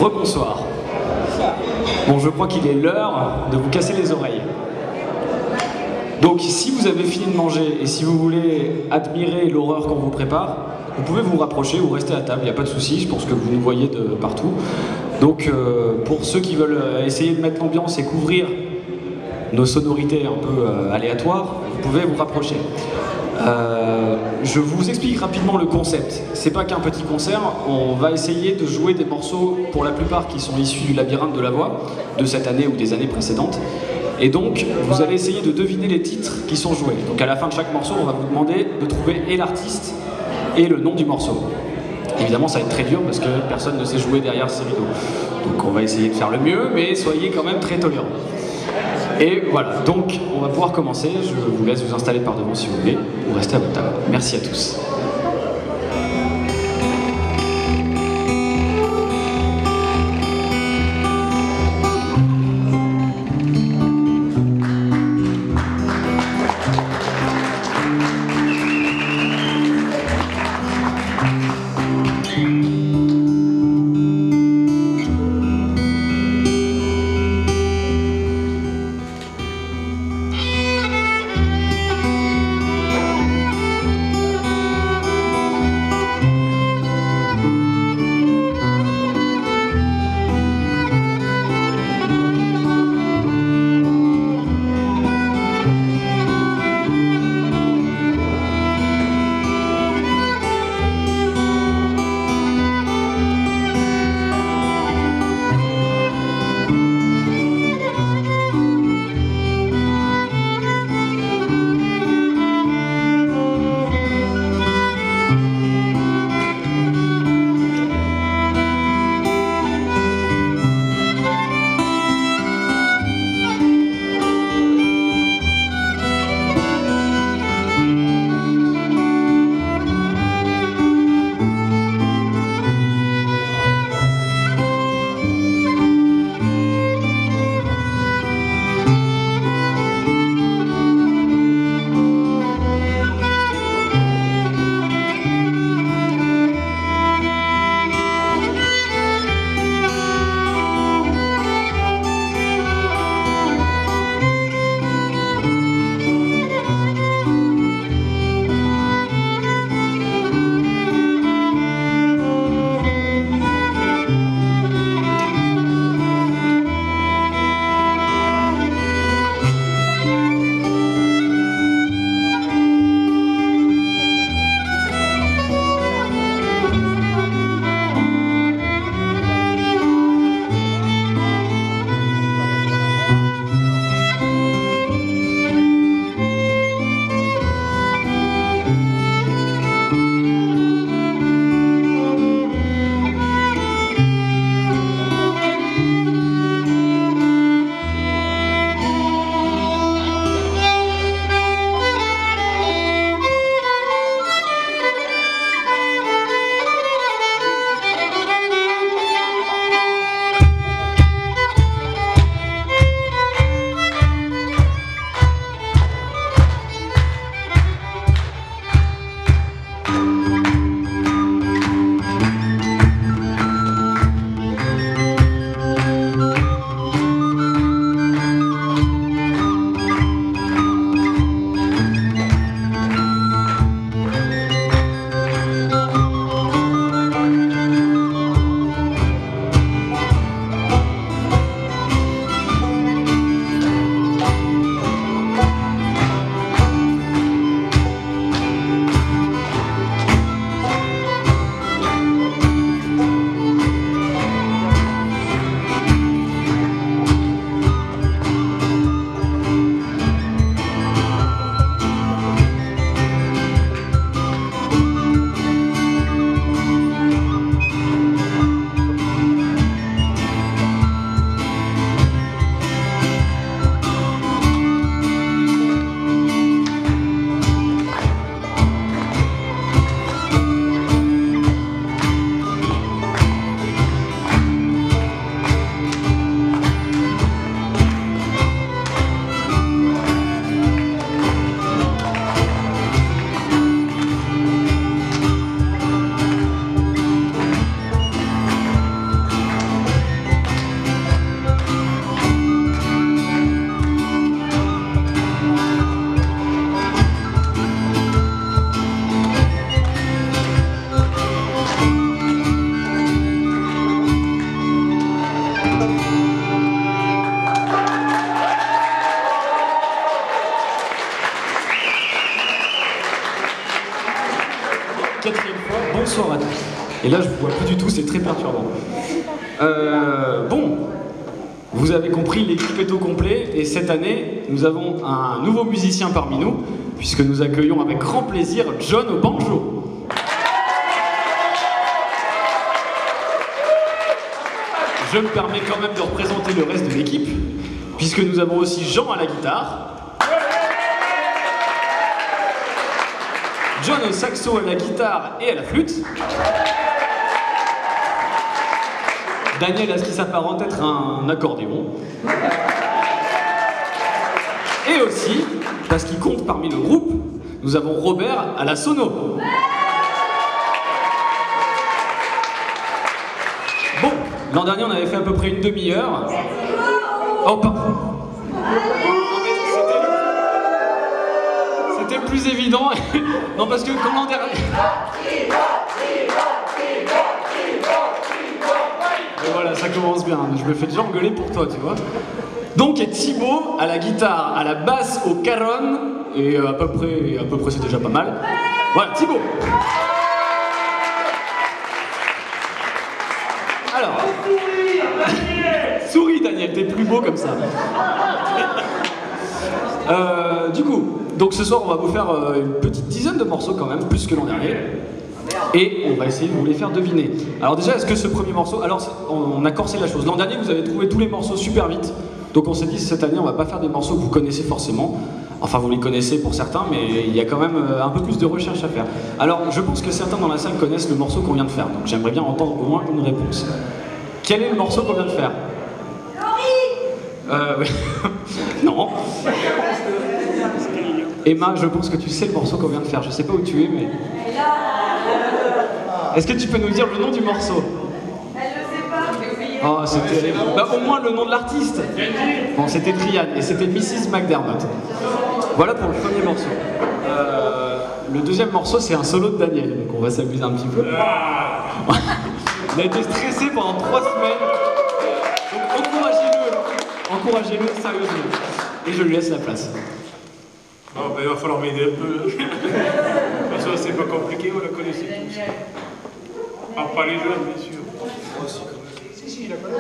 Rebonsoir. Bon, je crois qu'il est l'heure de vous casser les oreilles. Donc, si vous avez fini de manger et si vous voulez admirer l'horreur qu'on vous prépare, vous pouvez vous rapprocher ou rester à table, il n'y a pas de souci, je pense que vous nous voyez de partout. Donc, pour ceux qui veulent essayer de mettre l'ambiance et couvrir nos sonorités un peu aléatoires, vous pouvez vous rapprocher. Je vous explique rapidement le concept. C'est pas qu'un petit concert, on va essayer de jouer des morceaux, pour la plupart qui sont issus du Labyrinthe de la Voix, de cette année ou des années précédentes. Et donc, vous allez essayer de deviner les titres qui sont joués. Donc à la fin de chaque morceau, on va vous demander de trouver et l'artiste et le nom du morceau. Évidemment, ça va être très dur parce que personne ne sait jouer derrière ces rideaux. Donc on va essayer de faire le mieux, mais soyez quand même très tolérants. Et voilà, donc on va pouvoir commencer. Je vous laisse vous installer par devant si vous voulez, ou rester à votre table. Merci à tous. 4e fois, bonsoir à tous. Et là, je vous vois plus du tout, c'est très perturbant. Bon, vous avez compris, l'équipe est au complet, et cette année, nous avons un nouveau musicien parmi nous, puisque nous accueillons avec grand plaisir John au banjo. Je me permets quand même de représenter le reste de l'équipe, puisque nous avons aussi Jean à la guitare, John au saxo, à la guitare et à la flûte, Daniel à ce qui s'apparente être un accordéon, et aussi, parce qu'il compte parmi le groupe, nous avons Robert à la sono. Bon, l'an dernier on avait fait à peu près une demi-heure. Oh, pardon. C'était le plus évident. Non, parce que comme l'an dernier... Et voilà, ça commence bien. Je me fais déjà engueuler pour toi, tu vois. Donc, il y a Thibaut à la guitare, à la basse, au caron, et à peu près c'est déjà pas mal. Voilà, Thibaut. Alors, souris Daniel, t'es plus beau comme ça. Du coup, donc ce soir on va vous faire une petite dizaine de morceaux quand même, plus que l'an dernier. Et on va essayer de vous les faire deviner. Alors déjà, est-ce que ce premier morceau... Alors, on a corsé la chose. L'an dernier, vous avez trouvé tous les morceaux super vite. Donc on s'est dit, cette année, on va pas faire des morceaux que vous connaissez forcément. Enfin, vous les connaissez pour certains, mais il y a quand même un peu plus de recherche à faire. Alors, je pense que certains dans la salle connaissent le morceau qu'on vient de faire. Donc j'aimerais bien entendre au moins une réponse. Quel est le morceau qu'on vient de faire? Non. Emma, je pense que tu sais le morceau qu'on vient de faire. Je sais pas où tu es, mais... Est-ce que tu peux nous dire le nom du morceau? Elle ne sait pas, mais oh, c'était... Bah, au moins le nom de l'artiste. Bon, c'était Trian et c'était Mrs. McDermott. Voilà pour le premier morceau. Le deuxième morceau, c'est un solo de Daniel, donc on va s'amuser un petit peu. Il a été stressé pendant 3 semaines. Donc encouragez-le sérieusement. Et je lui laisse la place. Bon, ben, il va falloir m'aider un peu. De toute façon, c'est pas compliqué, on la connaissait tous. Ah, pas les jeunes, bien sûr. Moi aussi, quand même. Si, il la connaît.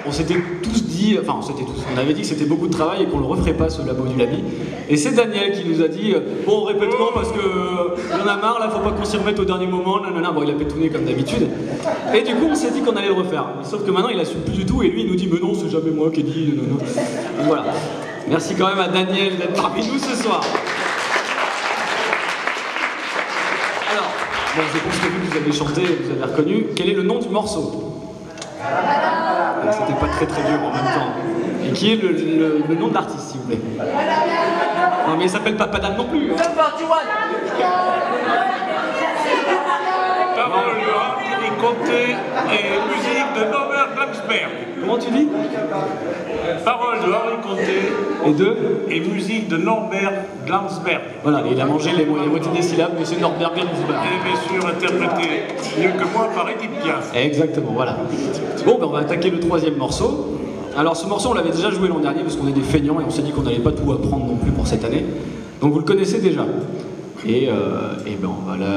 On s'était tous dit, enfin on avait dit que c'était beaucoup de travail et qu'on le referait pas ce labo du Labi. Et c'est Daniel qui nous a dit, bon on répète quand parce que il y en a marre là, faut pas qu'on s'y remette au dernier moment, nanana. Bon il a pétouné comme d'habitude. Et du coup on s'est dit qu'on allait le refaire. Sauf que maintenant il assume plus du tout et lui il nous dit mais non c'est jamais moi qui ai dit, non. Donc voilà. Merci quand même à Daniel d'être parmi nous ce soir. Alors, Bon, je pense que vous avez chanté, vous avez reconnu. Quel est le nom du morceau? C'était pas très dur en même temps. Et qui est le nom de l'artiste, s'il vous plaît? Non, mais il s'appelle pas Padam non plus. Hein. Parole et comté et musique de Norbert Glamsberg. Comment tu dis? Parole de Henri Comté et musique de Norbert Glamsberg. Voilà, il a mangé les moitiés des syllabes, monsieur Norbert Glamsberg. Et bien sûr interprété mieux que moi par Edith Piaf. Exactement, voilà. Bon, ben on va attaquer le troisième morceau. Alors ce morceau, on l'avait déjà joué l'an dernier parce qu'on est des feignants et on s'est dit qu'on n'allait pas tout apprendre non plus pour cette année. Donc vous le connaissez déjà. Et ben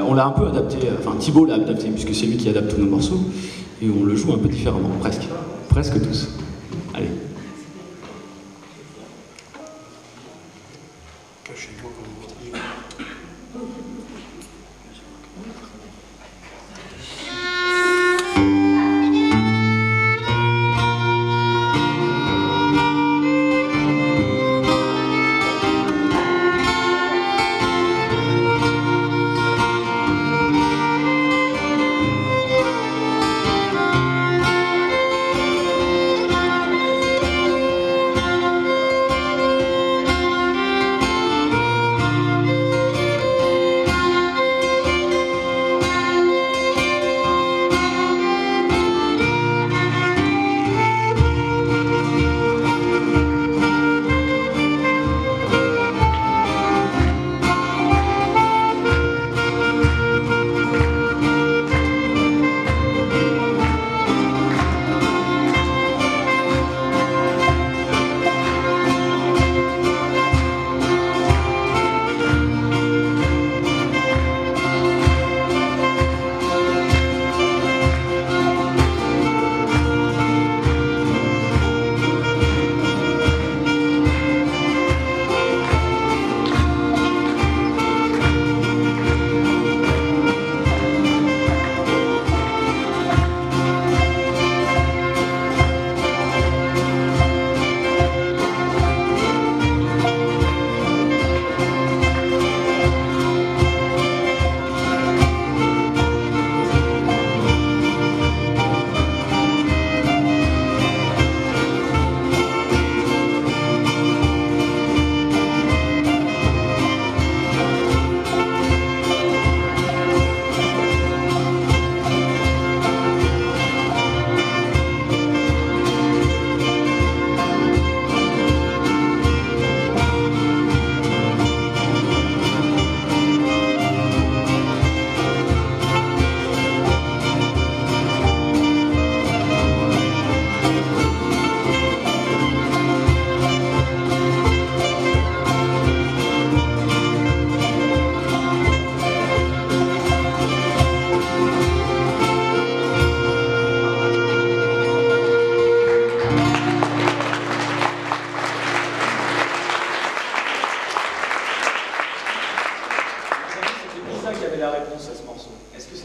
on l'a un peu adapté, enfin Thibaut l'a adapté puisque c'est lui qui adapte tous nos morceaux. Et on le joue un peu différemment, presque. Presque tous. Allez. Cachez-moi comme vous dites.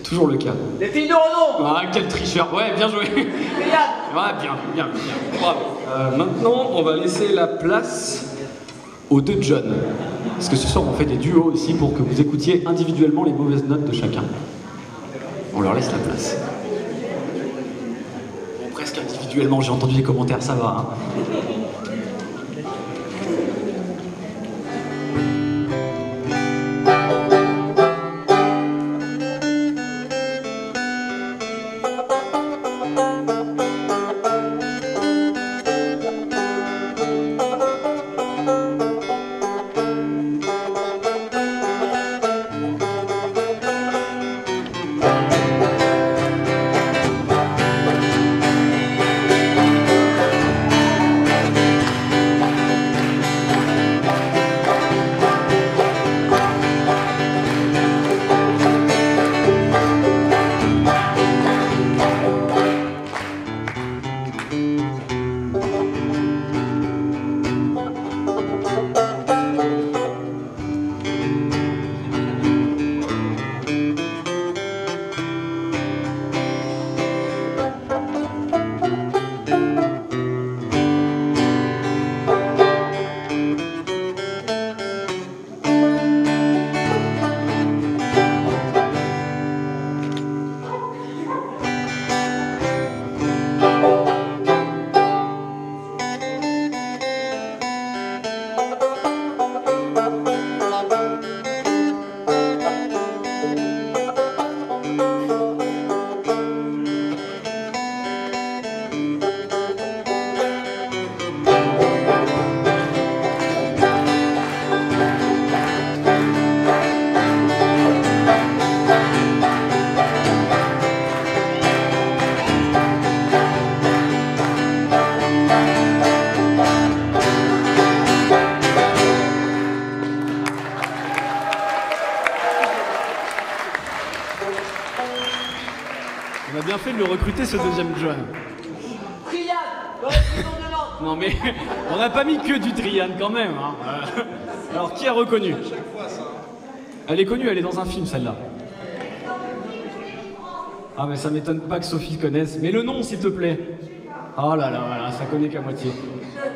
Toujours le cas. Les filles de Renault. Ah, quel tricheur. Ouais, bien joué. Ouais, bien. Bravo. Maintenant, on va laisser la place aux deux John. Parce que ce soir, on fait des duos ici pour que vous écoutiez individuellement les mauvaises notes de chacun. On leur laisse la place. Bon, presque individuellement, j'ai entendu les commentaires, ça va. Hein. On a bien fait de le recruter, ce deuxième John. Non mais, on n'a pas mis que du Trian quand même. Hein. Alors, qui a reconnu? Elle est connue, elle est dans un film, celle-là. Ah mais ça m'étonne pas que Sophie connaisse. Mais le nom, s'il te plaît. Oh là là, voilà, ça connaît qu'à moitié.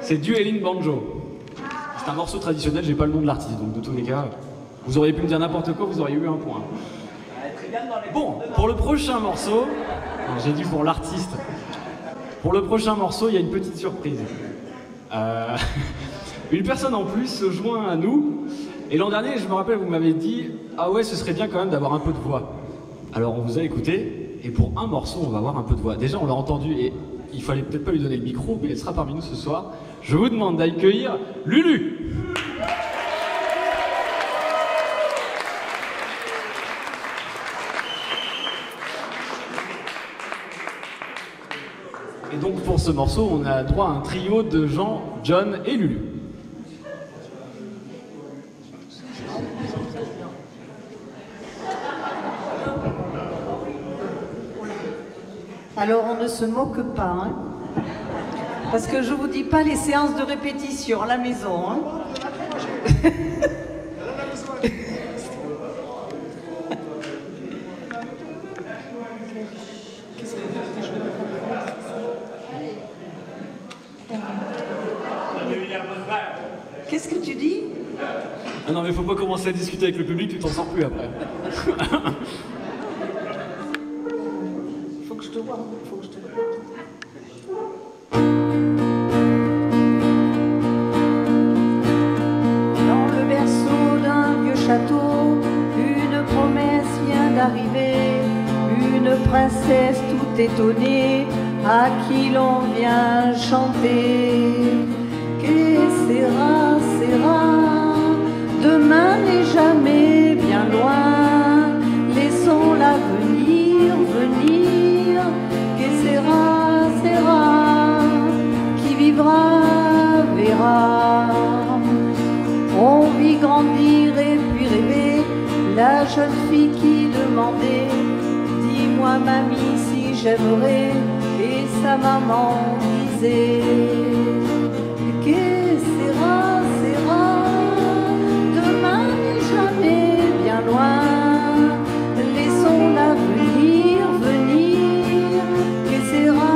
C'est Dueling Banjo. C'est un morceau traditionnel, j'ai pas le nom de l'artiste, donc de tous les cas, vous auriez pu me dire n'importe quoi, vous auriez eu un point. Bon, pour le prochain morceau, j'ai dit pour l'artiste, pour le prochain morceau, il y a une petite surprise. Une personne en plus se joint à nous, et l'an dernier, je me rappelle, vous m'avez dit « Ah ouais, ce serait bien quand même d'avoir un peu de voix ». Alors on vous a écouté, et pour un morceau, on va avoir un peu de voix. Déjà, on l'a entendu, et il fallait peut-être pas lui donner le micro, mais elle sera parmi nous ce soir. Je vous demande d'accueillir Lulu. Et donc pour ce morceau, on a droit à un trio de Jean, John et Lulu. Alors on ne se moque pas, hein, parce que je vous dis pas les séances de répétition à la maison. Hein. Qu'est-ce que tu dis? Ah non mais faut pas commencer à discuter avec le public, tu t'en sors plus après. Faut que je te vois, faut que je te vois. Dans le berceau d'un vieux château, une promesse vient d'arriver, une princesse toute étonnée à qui l'on vient chanter. Que sera, demain n'est jamais bien loin, laissons l'avenir venir. Que sera, qui vivra verra. On vit grandir et puis rêver, la jeune fille qui demandait, dis-moi mamie si j'aimerais, et sa maman disait, que sera, demain n'est jamais bien loin, laissons l'avenir venir. Que sera,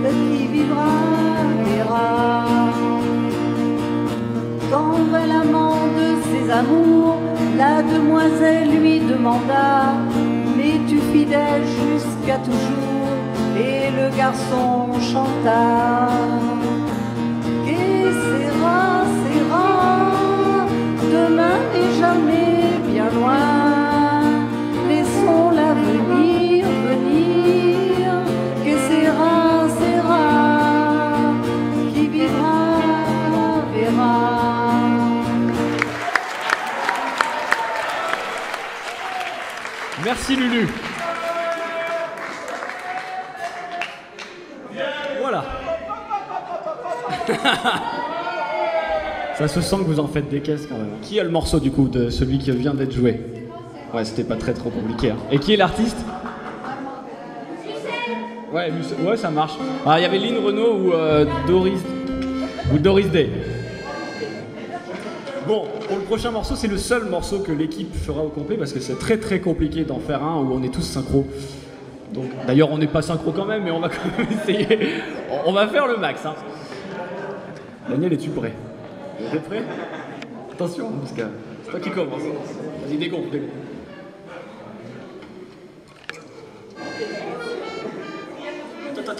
qui vivra verra. Quand vint l'amant de ses amours, la demoiselle lui demanda, m'es-tu fidèle jusqu'à toujours? Et le garçon chanta, que sera, demain n'est jamais bien loin, laissons l'avenir venir. Que sera, qui vivra verra. Merci Lulu. Voilà. Ça se sent que vous en faites des caisses quand même. Qui a le morceau du coup de celui qui vient d'être joué? Ouais, c'était pas très trop compliqué. Hein. Et qui est l'artiste? Ouais, ouais, ça marche. Ah, il y avait Lynn Renaud ou Doris Day. Bon, pour le prochain morceau, c'est le seul morceau que l'équipe fera au complet parce que c'est très très compliqué d'en faire un où on est tous synchro. Donc, d'ailleurs, on n'est pas synchro quand même, mais on va quand même essayer. On va faire le max. Hein. Daniel, es-tu prêt? Vous êtes prêt? Attention, parce que c'est toi qui commence. Vas-y, dégonfle.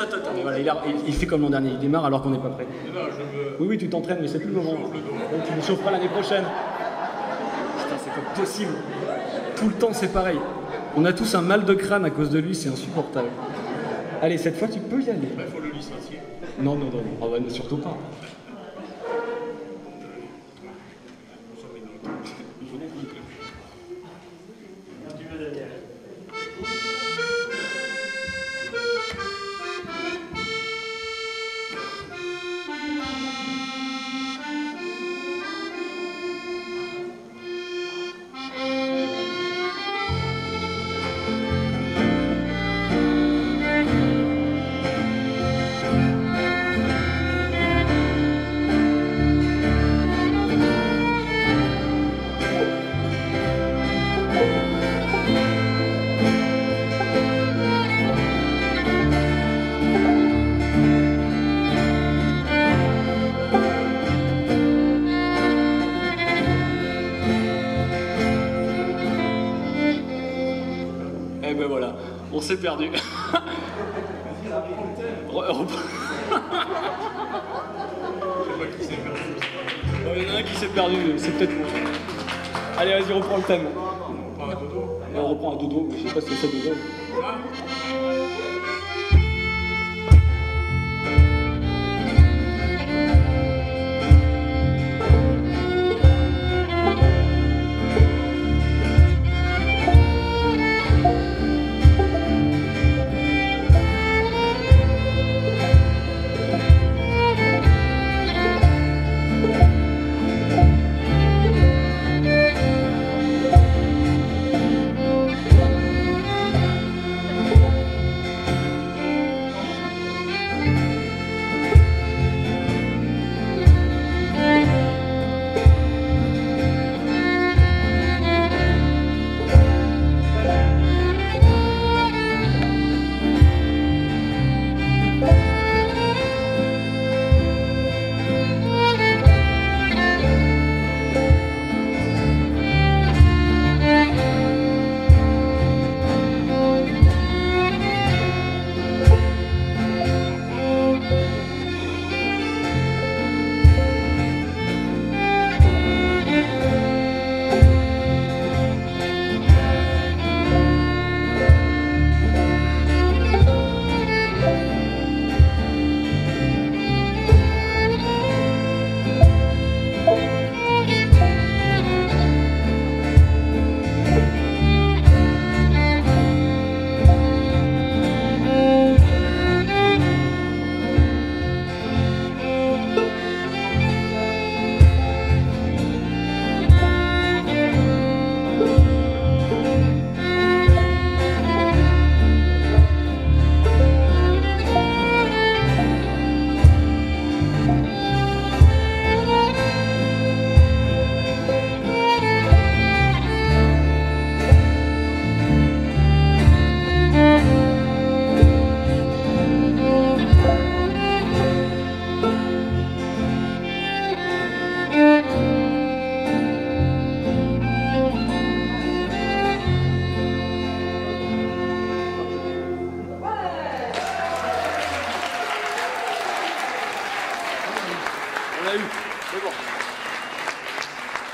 Attends, mais voilà, il fait comme l'an dernier, il démarre alors qu'on n'est pas prêt. Oui, tu t'entraînes, mais c'est plus le moment. Donc tu ne chaufferas l'année prochaine. Putain, c'est pas possible. Tout le temps, c'est pareil. On a tous un mal de crâne à cause de lui, c'est insupportable. Allez, cette fois, tu peux y aller. Il faut le licencier. Non, oh, bah, surtout pas. Eh ben voilà, on s'est perdu. Il y en a un qui s'est perdu, c'est peut-être moi. Allez, vas-y, reprends le thème. On reprend un dodo. On reprend un dodo, mais je sais pas ce que c'est dodo.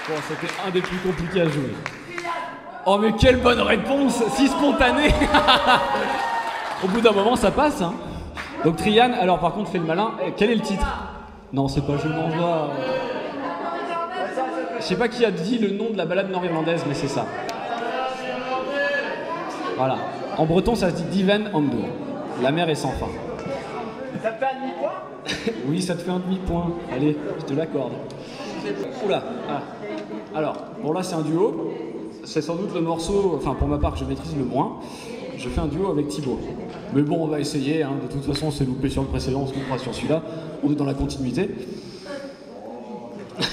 Bon, c'était un des plus compliqués à jouer. Oh, mais quelle bonne réponse, si spontanée. Au bout d'un moment, ça passe, hein. Donc Trian, alors par contre, fais le malin. Quel est le titre? Non, c'est pas Je m'envoie. Je sais pas qui a dit le nom de la balade nord-irlandaise, mais c'est ça. Voilà. En breton, ça se dit Diven Ando. La mer est sans fin. Ça te fait un demi-point? Oui, ça te fait un demi-point. Allez, je te l'accorde. Oula. Ah. Alors, bon là c'est un duo. C'est sans doute le morceau, enfin pour ma part que je maîtrise le moins. Je fais un duo avec Thibaut. Mais bon, on va essayer, hein. De toute façon on s'est loupé sur le précédent, on se loupera sur celui-là. On est dans la continuité. Je sais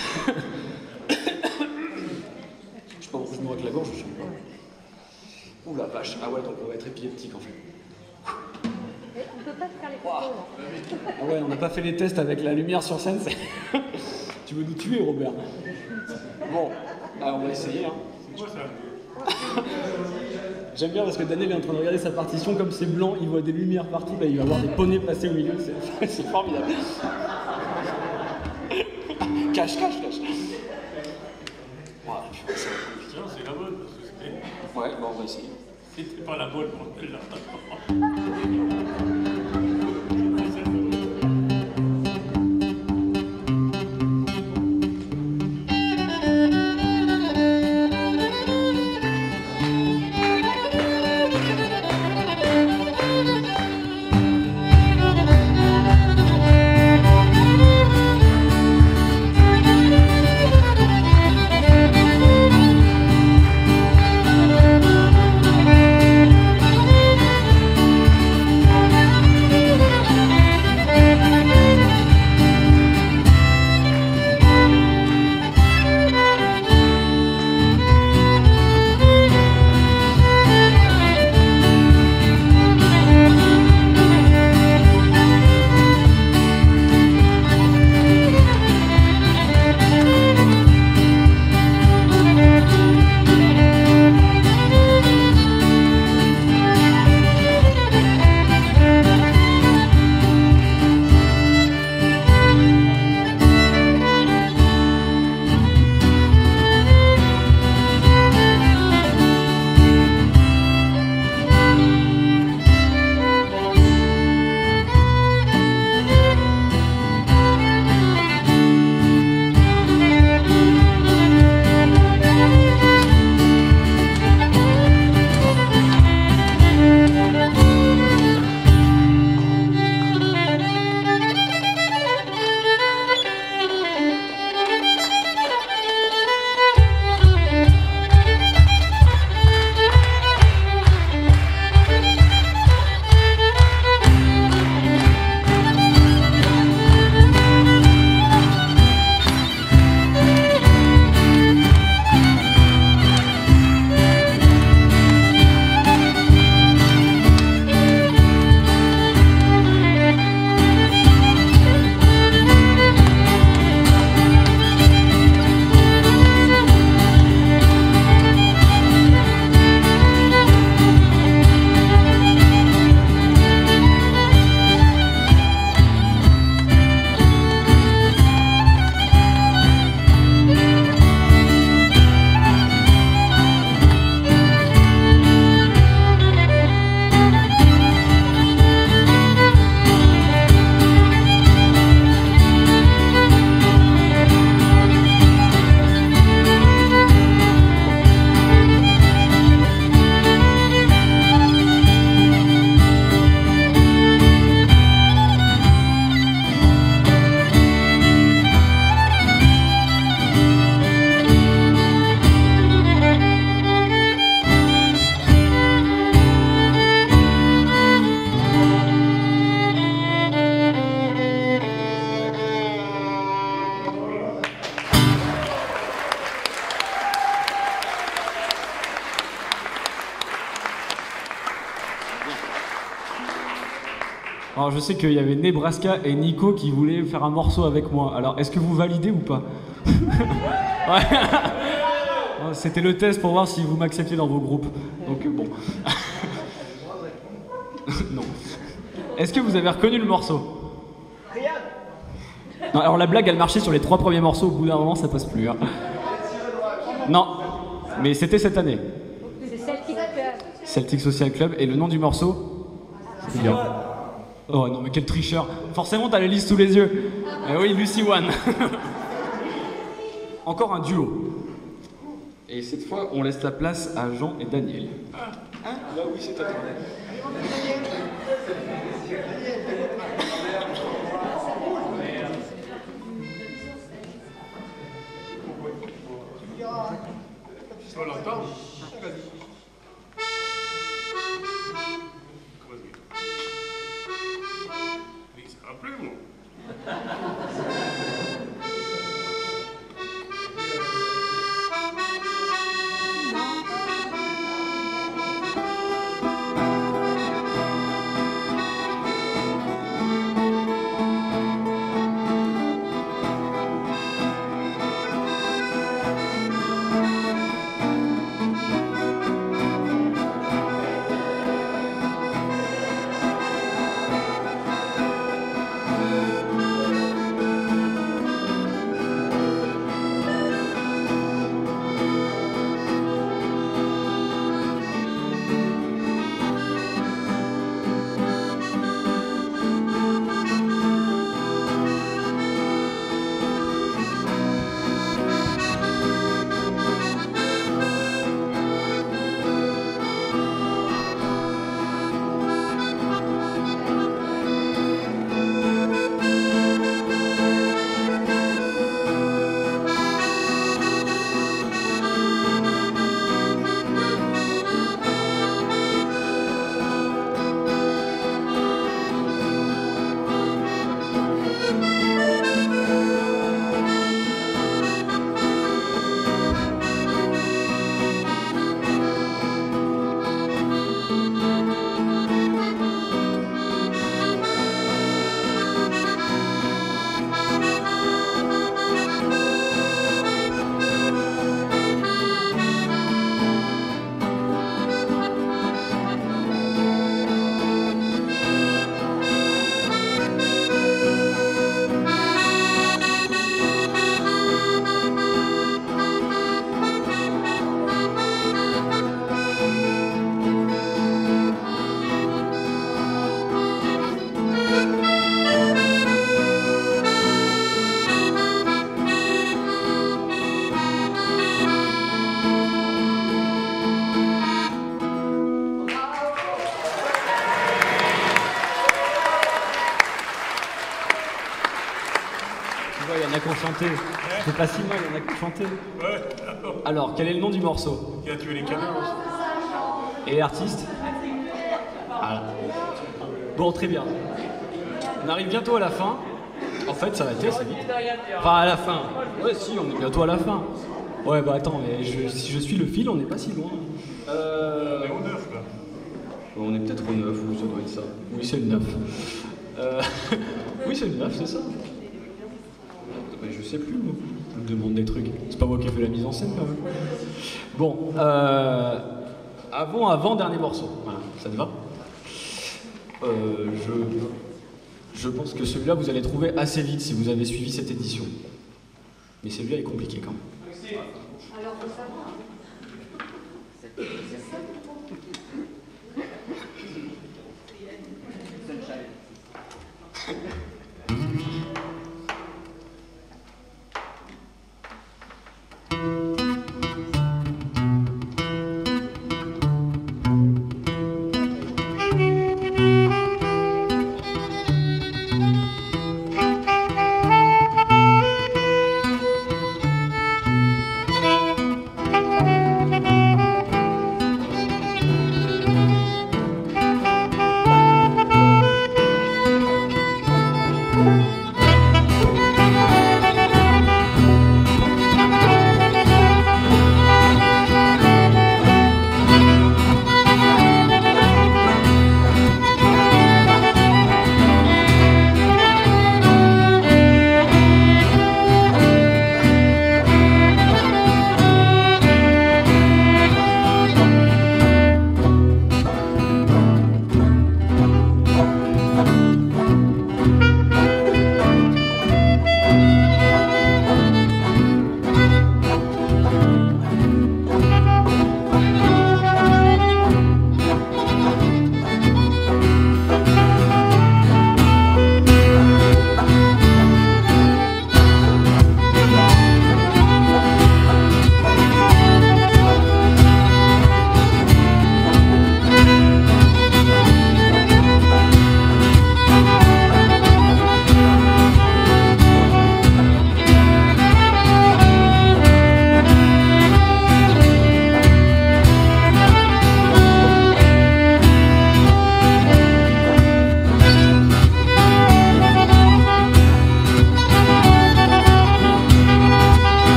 pas pourquoi je me avec la gorge, je sais pas. Ouh la vache, ah ouais, donc on va être épileptique en fait. On peut pas faire les photos là. Ah ouais, on n'a pas fait les tests avec la lumière sur scène. Tu veux nous tuer, Robert? Bon, on va essayer. Hein. C'est quoi ça? J'aime bien parce que Daniel est en train de regarder sa partition, comme c'est blanc, il voit des lumières partout, là il va voir des poneys passer au milieu, c'est formidable. Cache. Voilà, C'est la bonne parce que c'était. ouais, bon, on va essayer. C'était pas la bonne pour celle-là. Alors je sais qu'il y avait Nebraska et Nico qui voulaient faire un morceau avec moi. Alors est-ce que vous validez ou pas? Ouais. C'était le test pour voir si vous m'acceptiez dans vos groupes. Donc bon. Non. Est-ce que vous avez reconnu le morceau? Non, alors la blague elle marchait sur les 3 premiers morceaux, au bout d'un moment ça passe plus. Hein. Non, mais c'était cette année. C'est Celtic Club. Celtic Social Club, et le nom du morceau? C'est bien. Oh non mais quel tricheur. Forcément t'as la liste sous les yeux. Oui, Lucy One. Encore un duo. Et cette fois on laisse la place à Jean et Daniel. Là oui, c'est à toi. On l'entend. Mais ça va plus, moi. chanté. C'est pas si mal, il y en a qui ont chanté. Ouais. Alors, quel est le nom du morceau? Il a tué les canards aussi. Et l'artiste? Voilà. Bon, très bien. On arrive bientôt à la fin. En fait, ça va être assez vite. Enfin, à la fin. Ouais, si, on est bientôt à la fin. Ouais, bah attends, mais si je suis le fil, on n'est pas si loin. On est au 9 là. On est peut-être au 9, ou ça doit être ça. Oui, c'est le 9. Oui, c'est le 9, c'est ça. Mais je sais plus, moi. Je me demande des trucs. C'est pas moi qui ai fait la mise en scène, quand même. Bon, avant-dernier morceau. Voilà, ça te va? Je pense que celui-là, vous allez trouver assez vite si vous avez suivi cette édition. Mais celui-là est compliqué, quand même. Alors, faut savoir.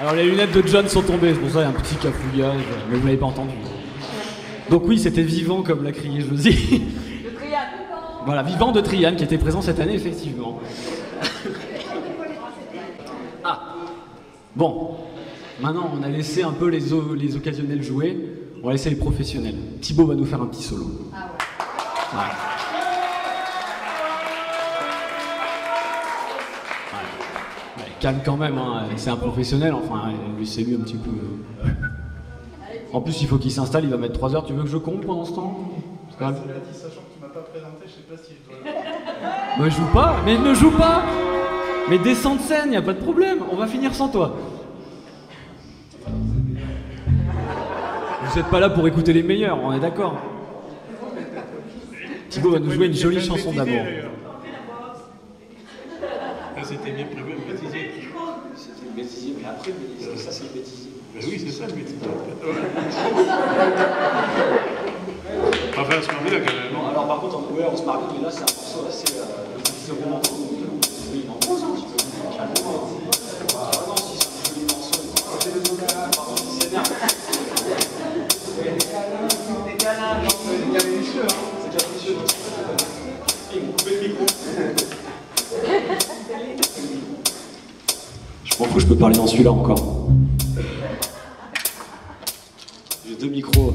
Alors les lunettes de John sont tombées, c'est pour ça il y a un petit cafouillage, mais vous l'avez pas entendu. Donc oui, c'était Vivant comme l'a crié Josie. De Trianne. Voilà, Vivant de Trianne qui était présent cette année effectivement. Ah, bon, maintenant on a laissé un peu les occasionnels jouer, on va laisser les professionnels. Thibaut va nous faire un petit solo. Ah Ouais. Ouais, calme quand même, hein. C'est un professionnel, enfin, c'est lui un petit peu. En plus, il faut qu'il s'installe, il va mettre 3 heures. Tu veux que je compte pendant ce temps? Cela dit, sachant que tu m'as pas présenté, je sais pas si je dois. Mais joue pas, mais ne joue pas. Mais descends de scène, y a pas de problème, on va finir sans toi. Vous êtes pas là pour écouter les meilleurs, on est d'accord. Thibaut va nous jouer une jolie chanson d'amour. Ça, c'était bien prévu, le bêtisier. C'était le bêtisier, mais après, ça c'est le bêtisier. Ben oui, c'est ça le bêtisier. Enfin, ce qu'on est là quand même. Non, alors par contre, on se marre bien, mais là c'est un morceau assez romantique. Oui, non, c'est un petit peu calmement. Ah non, si c'est un joli morceau. Pardon, il s'énerve. Des câlins, genre des capricieux. C'est capricieux. Ils m'ont coupé le micro. Je m'en fous, je peux parler dans celui-là encore. J'ai 2 micros.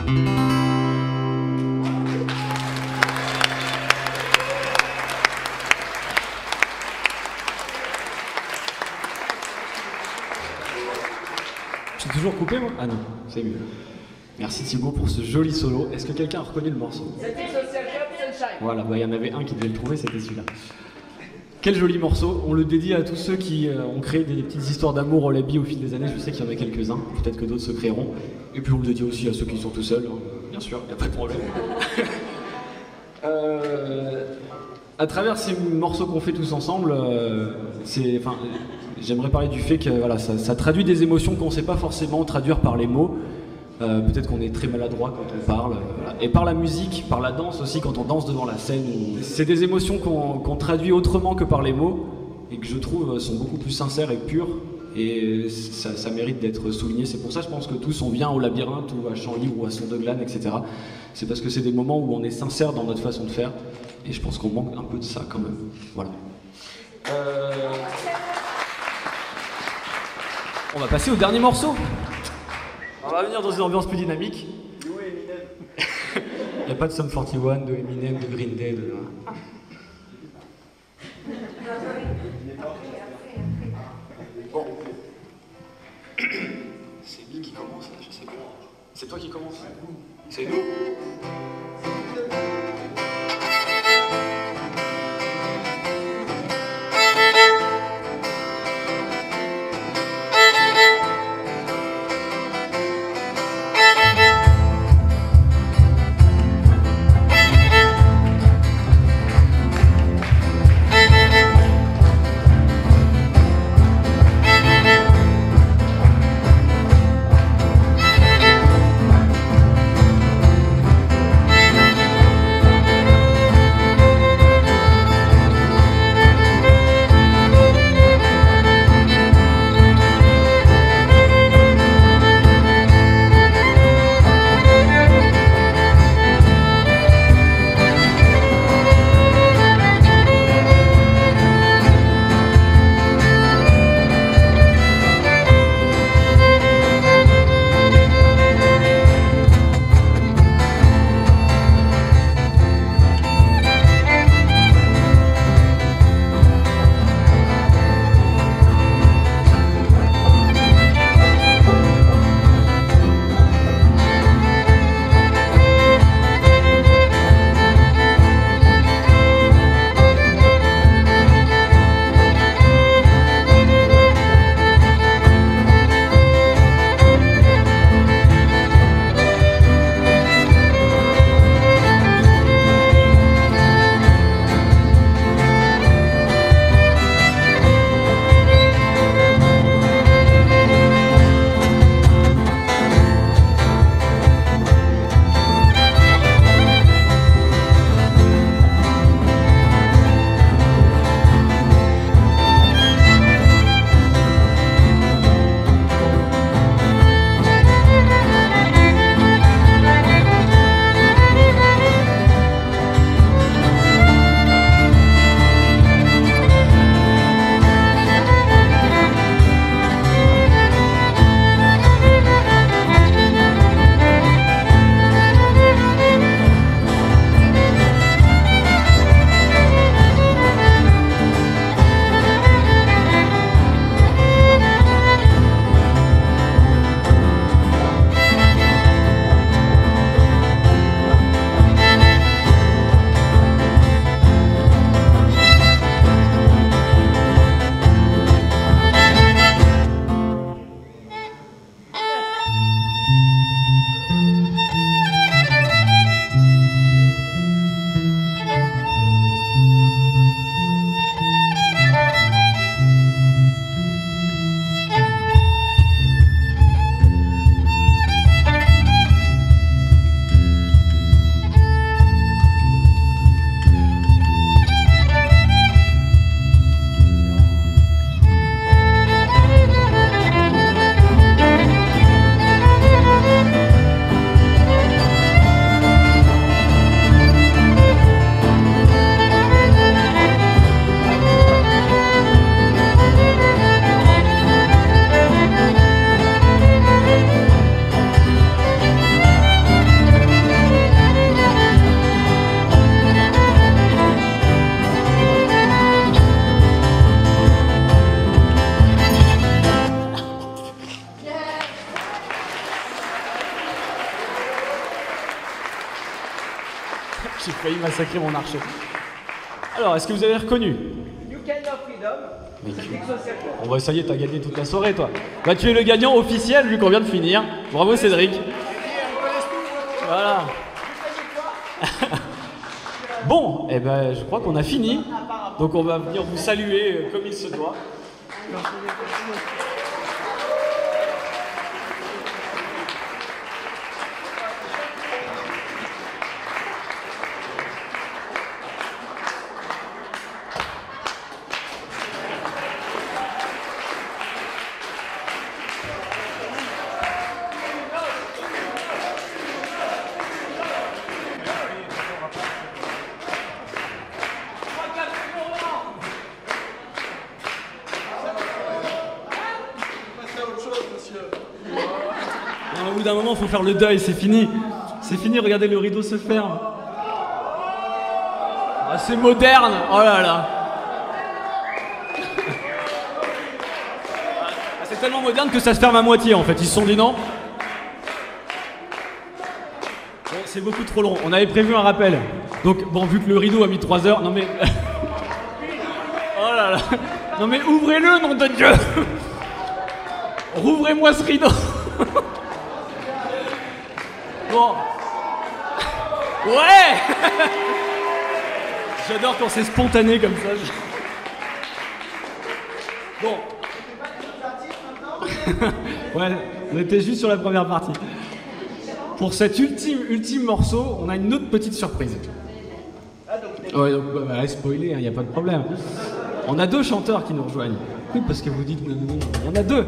Je suis toujours coupé, moi? Ah non, c'est mieux. Merci Thibaut pour ce joli solo. Est-ce que quelqu'un a reconnu le morceau? C'était Social Club Sunshine. Voilà, bah, il y en avait un qui devait le trouver, c'était celui-là. Quel joli morceau. On le dédie à tous ceux qui ont créé des petites histoires d'amour au Labi au fil des années. Je sais qu'il y en a quelques-uns, peut-être que d'autres se créeront. Et puis on le dédie aussi à ceux qui sont tout seuls, hein. Bien sûr, il n'y a pas de problème. À travers ces morceaux qu'on fait tous ensemble, j'aimerais parler du fait que voilà, ça traduit des émotions qu'on ne sait pas forcément traduire par les mots. Peut-être qu'on est très maladroit quand on parle. Voilà. Et par la musique, par la danse aussi, quand on danse devant la scène. C'est des émotions qu'on traduit autrement que par les mots et que je trouve sont beaucoup plus sincères et pures. Et ça mérite d'être souligné. C'est pour ça, je pense que tous on vient au Labyrinthe ou à Chant Libre ou à Son de Glane, etc. C'est parce que c'est des moments où on est sincère dans notre façon de faire. Et je pense qu'on manque un peu de ça quand même. Voilà. On va passer au dernier morceau. On va venir dans une ambiance plus dynamique. Il n'y a pas de Sum 41, de Eminem, de Green Day, de... Bon. C'est lui qui commence, je sais pas. C'est toi qui commence. C'est nous. J'ai failli massacrer mon archer. Alors, est-ce que vous avez reconnu? You Can of Freedom. Bon bah ça y est, t'as gagné toute la soirée toi. Bah tu es le gagnant officiel vu qu'on vient de finir. Bravo Cédric. Voilà. Bon, et ben je crois qu'on a fini. Donc on va venir vous saluer comme il se doit. Au bout d'un moment, il faut faire le deuil, c'est fini. C'est fini, regardez le rideau se ferme. Ah, c'est moderne, oh là là. Ah, c'est tellement moderne que ça se ferme à moitié en fait, ils se sont dit non. Bon, c'est beaucoup trop long, on avait prévu un rappel. Donc bon, vu que le rideau a mis 3 heures, non mais... Oh là là. Non mais ouvrez-le, nom de Dieu. Rouvrez-moi ce rideau. Bon. Ouais. J'adore quand c'est spontané comme ça. Bon. Ouais, on était juste sur la première partie. Pour cet ultime morceau, on a une autre petite surprise. Ouais, donc bah, spoiler, il n'y a pas de problème. On a 2 chanteurs qui nous rejoignent. Oui, parce que vous dites, il y en a 2.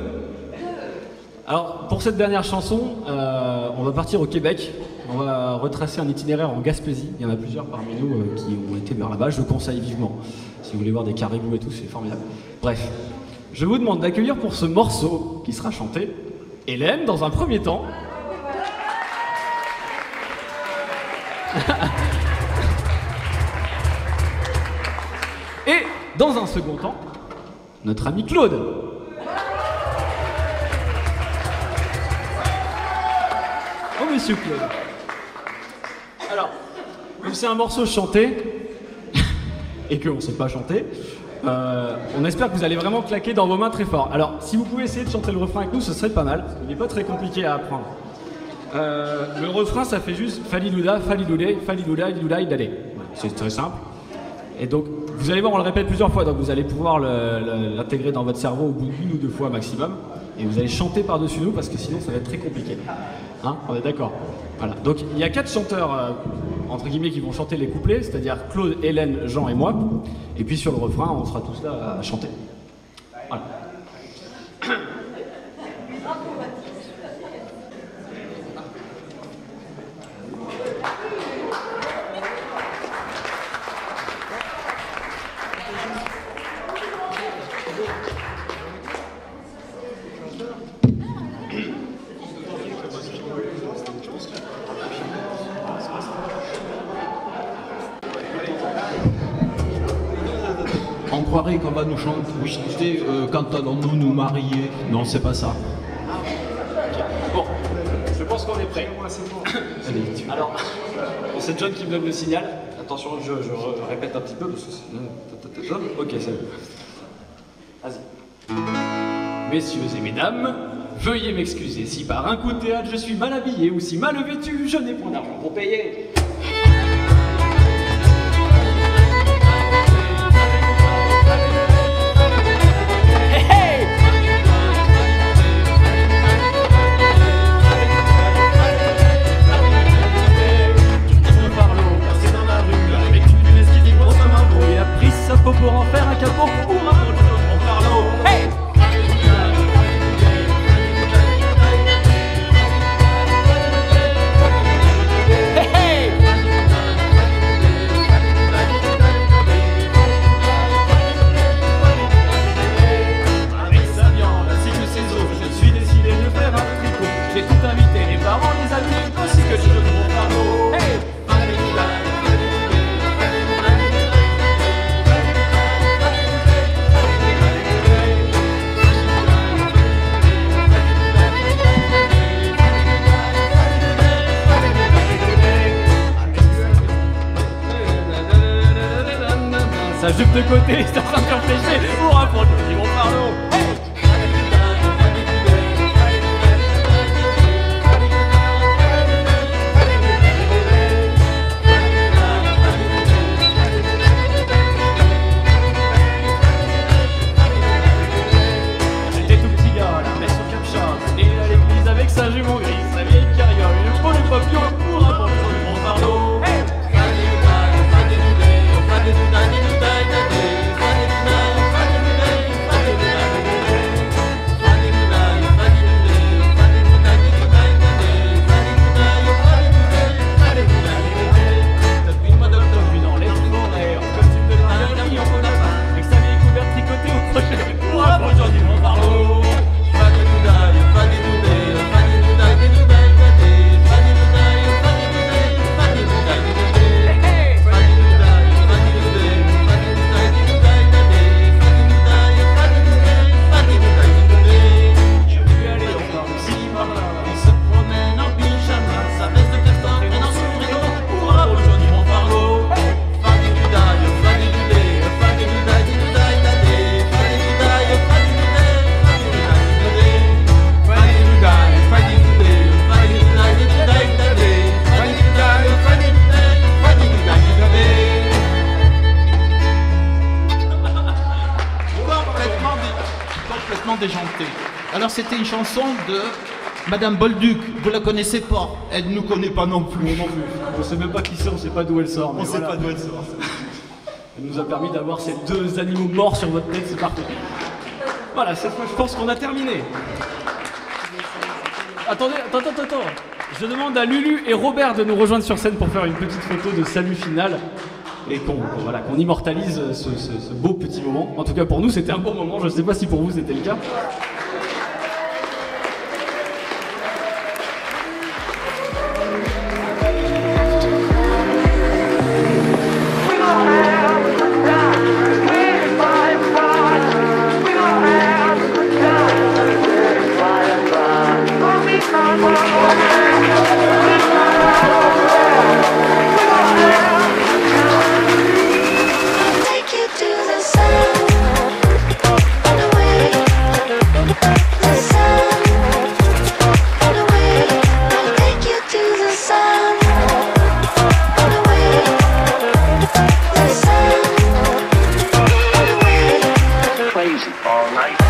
Alors, pour cette dernière chanson, on va partir au Québec. On va retracer un itinéraire en Gaspésie. Il y en a plusieurs parmi nous qui ont été vers là-bas. Je le conseille vivement. Si vous voulez voir des caribous et tout, c'est formidable. Bref, je vous demande d'accueillir pour ce morceau qui sera chanté Hélène dans un premier temps. Et dans un second temps, notre ami Claude. Oh, monsieur Claude. Alors, comme c'est un morceau chanté, et qu'on ne sait pas chanter, on espère que vous allez vraiment claquer dans vos mains très fort. Alors, si vous pouvez essayer de chanter le refrain avec nous, ce serait pas mal. Il n'est pas très compliqué à apprendre. Le refrain, ça fait juste Falilouda, Faliloulé, Faliloula, Iloula, Idalé. C'est très simple. Et donc, vous allez voir, on le répète plusieurs fois, donc vous allez pouvoir l'intégrer dans votre cerveau au bout d'1 ou 2 fois maximum. Et vous allez chanter par-dessus nous, parce que sinon, ça va être très compliqué. Hein, on est d'accord? Voilà. Donc, il y a 4 chanteurs, entre guillemets, qui vont chanter les couplets, c'est-à-dire Claude, Hélène, Jean et moi. Et puis, sur le refrain, on sera tous là à chanter. Voilà. On croirait qu'on va nous chanter quand allons-nous nous marier. Non, c'est pas ça. Bon, je pense qu'on est prêt. Alors, c'est John qui me donne le signal. Attention, je répète un petit peu parce que c'est... Ok, c'est bon. Vas-y. Messieurs et mesdames, veuillez m'excuser si par un coup de théâtre je suis mal habillé ou si mal vêtu, je n'ai point d'argent pour payer. Pour en faire un capot pour un Carlo. Hey! Hey, hey! sa jupe de côté, il est en train de faire pêcher pour un pour Johnny Monfarlo. J'étais tout petit gars, la messe au Cap-Chat, né à l'église avec sa jument grise, sa vieille carrière, une peau de papillon pour un pour Johnny Monfarlo. Déjanté. Alors c'était une chanson de Madame Bolduc, vous la connaissez pas? Elle ne nous connaît pas non plus. Non plus. On sait même pas qui c'est, on sait pas d'où elle sort. On sait pas d'où elle sort. Elle nous a permis d'avoir ces deux animaux morts sur votre tête, c'est parfait. Voilà, cette fois je pense qu'on a terminé. Attends. Je demande à Lulu et Robert de nous rejoindre sur scène pour faire une petite photo de salut final. Et qu'on immortalise ce beau petit moment. En tout cas pour nous c'était un bon moment, je ne sais pas si pour vous c'était le cas. All night.